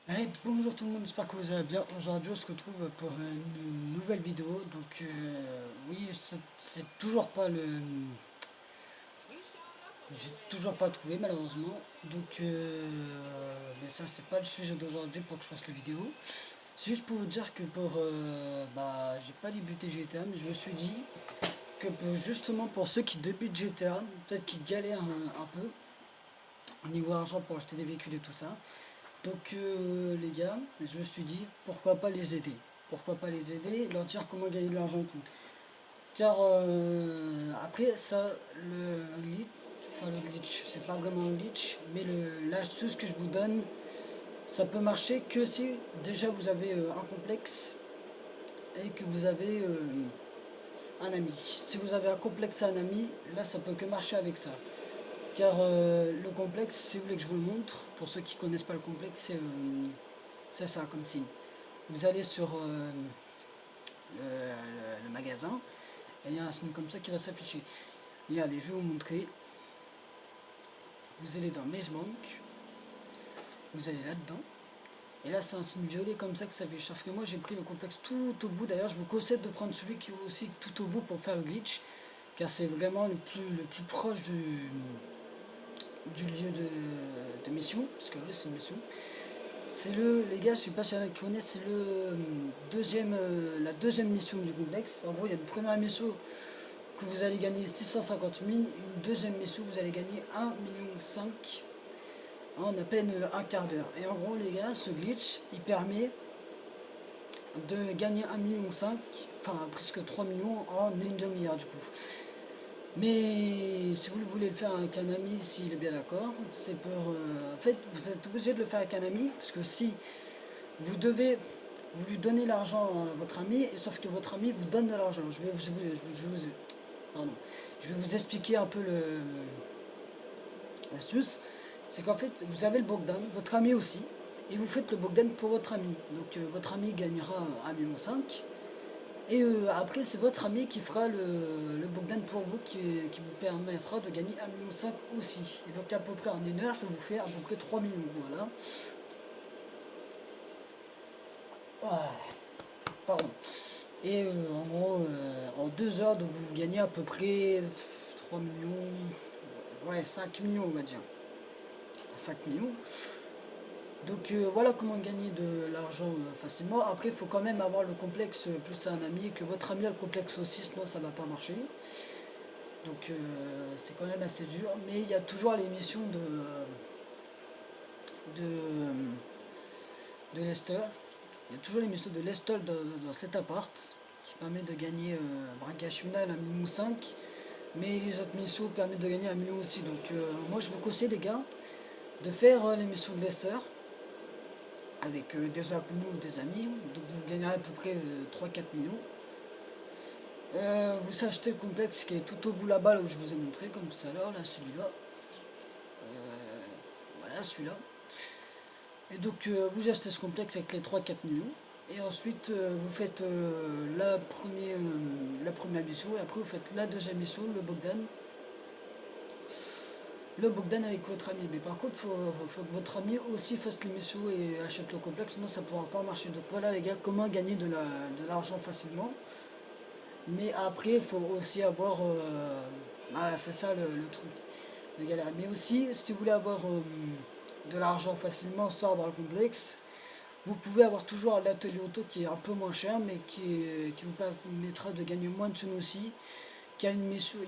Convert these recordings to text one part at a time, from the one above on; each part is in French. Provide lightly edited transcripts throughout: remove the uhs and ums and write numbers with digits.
Hey, bonjour tout le monde, j'espère que vous allez bien. Aujourd'hui, on se retrouve pour une nouvelle vidéo. Donc, oui, c'est toujours pas le. J'ai toujours pas trouvé, malheureusement. Donc, mais ça, c'est pas le sujet d'aujourd'hui pour que je fasse la vidéo. C'est juste pour vous dire que j'ai pas débuté GTA, mais je me suis dit que justement pour ceux qui débutent GTA, peut-être qui galèrent un peu au niveau argent pour acheter des véhicules et tout ça. Donc les gars, je me suis dit pourquoi pas les aider. Pourquoi pas les aider, leur dire comment gagner de l'argent et tout. Car après ça, le glitch, c'est pas vraiment un glitch, mais l'astuce que je vous donne, ça peut marcher que si déjà vous avez un complexe et que vous avez un ami. Si vous avez un complexe et un ami, là ça peut que marcher avec ça. Car le complexe, si vous voulez que je vous le montre, pour ceux qui connaissent pas le complexe, c'est ça comme signe. Vous allez sur le magasin et il y a un signe comme ça qui va s'afficher. Regardez, je vais vous montrer. Vous allez dans Maze Bank, vous allez là-dedans. Et là, c'est un signe violet comme ça que ça s'affiche. Sauf que moi, j'ai pris le complexe tout au bout. D'ailleurs, je vous conseille de prendre celui qui est aussi tout au bout pour faire le glitch. Car c'est vraiment le plus proche du lieu de mission. Parce que oui, c'est une mission. Les gars, je sais pas si y en a qui connaissent, c'est la deuxième mission du complexe. En gros, il y a une première mission que vous allez gagner 650 000, une deuxième mission vous allez gagner 1,5 million en à peine un quart d'heure. Et en gros, les gars, ce glitch, il permet de gagner 1,5 million, enfin presque 3 millions en une demi-heure du coup. Mais si vous voulez le faire avec un ami, s'il est bien d'accord, c'est pour. En fait, vous êtes obligé de le faire avec un ami, parce que si vous lui donnez l'argent à votre ami, et sauf que votre ami vous donne de l'argent. Pardon, je vais vous expliquer un peu l'astuce. C'est qu'en fait, vous avez le Bogdan, votre ami aussi, et vous faites le Bogdan pour votre ami. Donc votre ami gagnera 1,5 million. Et après, c'est votre ami qui fera le Bogdan pour vous, qui vous permettra de gagner 1,5 million aussi. Et donc à peu près en une heure, ça vous fait à peu près 3 millions. Voilà. Ouais, pardon. Et en gros, en 2 heures, donc vous gagnez à peu près 3 millions, ouais, 5 millions, on va dire. 5 millions. Donc voilà comment gagner de l'argent facilement. Après, il faut quand même avoir le complexe plus un ami, que votre ami a le complexe aussi, sinon ça va pas marcher. Donc c'est quand même assez dur. Mais il y a toujours les missions de Lester. Il y a toujours les missions de Lester dans cet appart qui permet de gagner braquage final 1,5 million. Mais les autres missions permettent de gagner 1 million aussi. Donc moi je vous conseille les gars de faire les missions de Lester avec des inconnus ou des amis. Donc vous gagnerez à peu près 3-4 millions. Vous achetez le complexe qui est tout au bout là-bas, là où je vous ai montré, comme tout à l'heure, là, celui-là. Voilà, celui-là. Et donc vous achetez ce complexe avec les 3-4 millions. Et ensuite vous faites la première mission et après vous faites la deuxième mission, le Bogdan. Le Bogdan avec votre ami. Mais par contre, faut que votre ami aussi fasse l'émission et achète le complexe, sinon ça pourra pas marcher. Donc voilà les gars, comment gagner de l'argent facilement. Mais après, il faut aussi avoir. Voilà, c'est ça le truc, le galère. Mais aussi, si vous voulez avoir de l'argent facilement sans avoir le complexe, vous pouvez avoir toujours l'atelier auto qui est un peu moins cher, mais qui vous permettra de gagner moins de thunes aussi. Il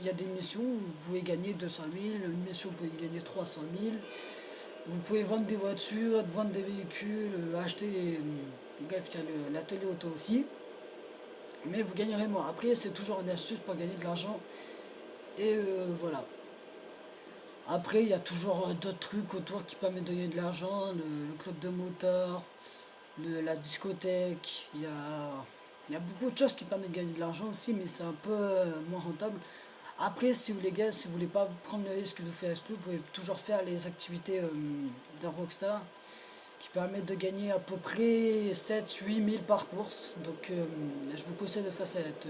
y a des missions où vous pouvez gagner 200 000, une mission où vous pouvez gagner 300 000. Vous pouvez vendre des voitures, vendre des véhicules, acheter. Bref, il y a l'atelier auto aussi. Mais vous gagnerez moins. Après, c'est toujours une astuce pour gagner de l'argent. Et voilà. Après, il y a toujours d'autres trucs autour qui permettent de gagner de l'argent. Le club de motards, la discothèque. Il y a beaucoup de choses qui permettent de gagner de l'argent aussi, mais c'est un peu moins rentable. Après, si vous les gars, si vous voulez pas prendre le risque de faire exclu, vous pouvez toujours faire les activités de Rockstar qui permettent de gagner à peu près 7-8 000 par course. Donc je vous conseille de faire cette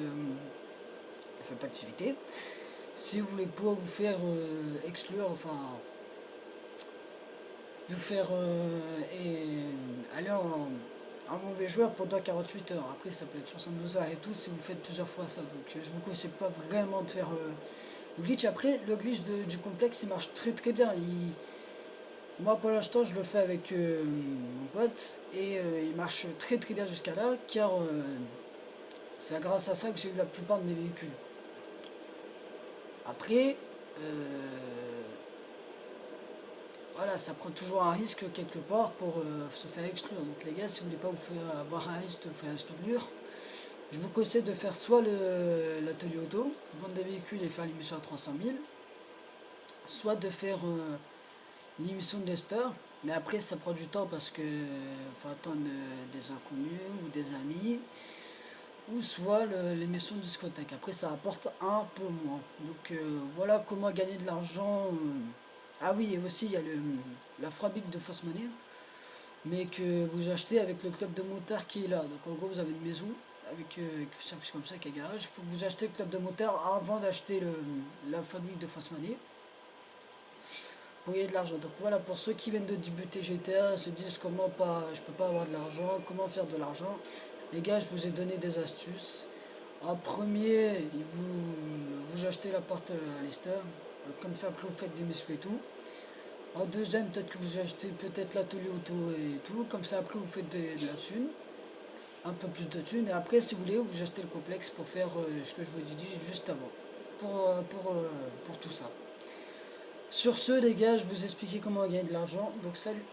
activité. Si vous voulez pas vous faire exclure, enfin vous faire aller en mauvais joueur pendant 48 heures. Après, ça peut être 72 heures et tout si vous faites plusieurs fois ça. Donc, je vous conseille pas vraiment de faire le glitch. Après, le glitch du complexe, il marche très très bien. Moi, pour l'instant, je le fais avec mon pote et il marche très très bien jusqu'à là, car c'est grâce à ça que j'ai eu la plupart de mes véhicules. Après, voilà, ça prend toujours un risque quelque part pour se faire exclure. Donc les gars, si vous voulez pas vous faire avoir un risque de vous faire exclure, je vous conseille de faire soit l'atelier auto, vendre des véhicules et faire l'émission à 300 000, soit de faire l'émission de Lester. Mais après, ça prend du temps parce que faut attendre des inconnus ou des amis, ou soit l'émission de discothèque. Après, ça apporte un peu moins. Donc voilà comment gagner de l'argent. Ah oui, et aussi il y a la fabrique de fausse monnaie, mais que vous achetez avec le club de motard qui est là. Donc en gros, vous avez une maison avec qui s'affiche comme ça, qui est garage. Il faut que vous achetez le club de motard avant d'acheter la fabrique de fausse monnaie pour gagner de l'argent. Donc voilà, pour ceux qui viennent de débuter GTA, se disent comment pas, je peux pas avoir de l'argent, comment faire de l'argent. Les gars, je vous ai donné des astuces. En premier, vous achetez la porte à Leicester. Comme ça, après, vous faites des missions et tout. En deuxième, peut-être que vous achetez peut-être l'atelier auto et tout. Comme ça, après, vous faites de la thune. Un peu plus de thunes. Et après, si vous voulez, vous achetez le complexe pour faire ce que je vous ai dit juste avant. Pour tout ça. Sur ce, les gars, je vous ai expliqué comment gagner de l'argent. Donc, salut!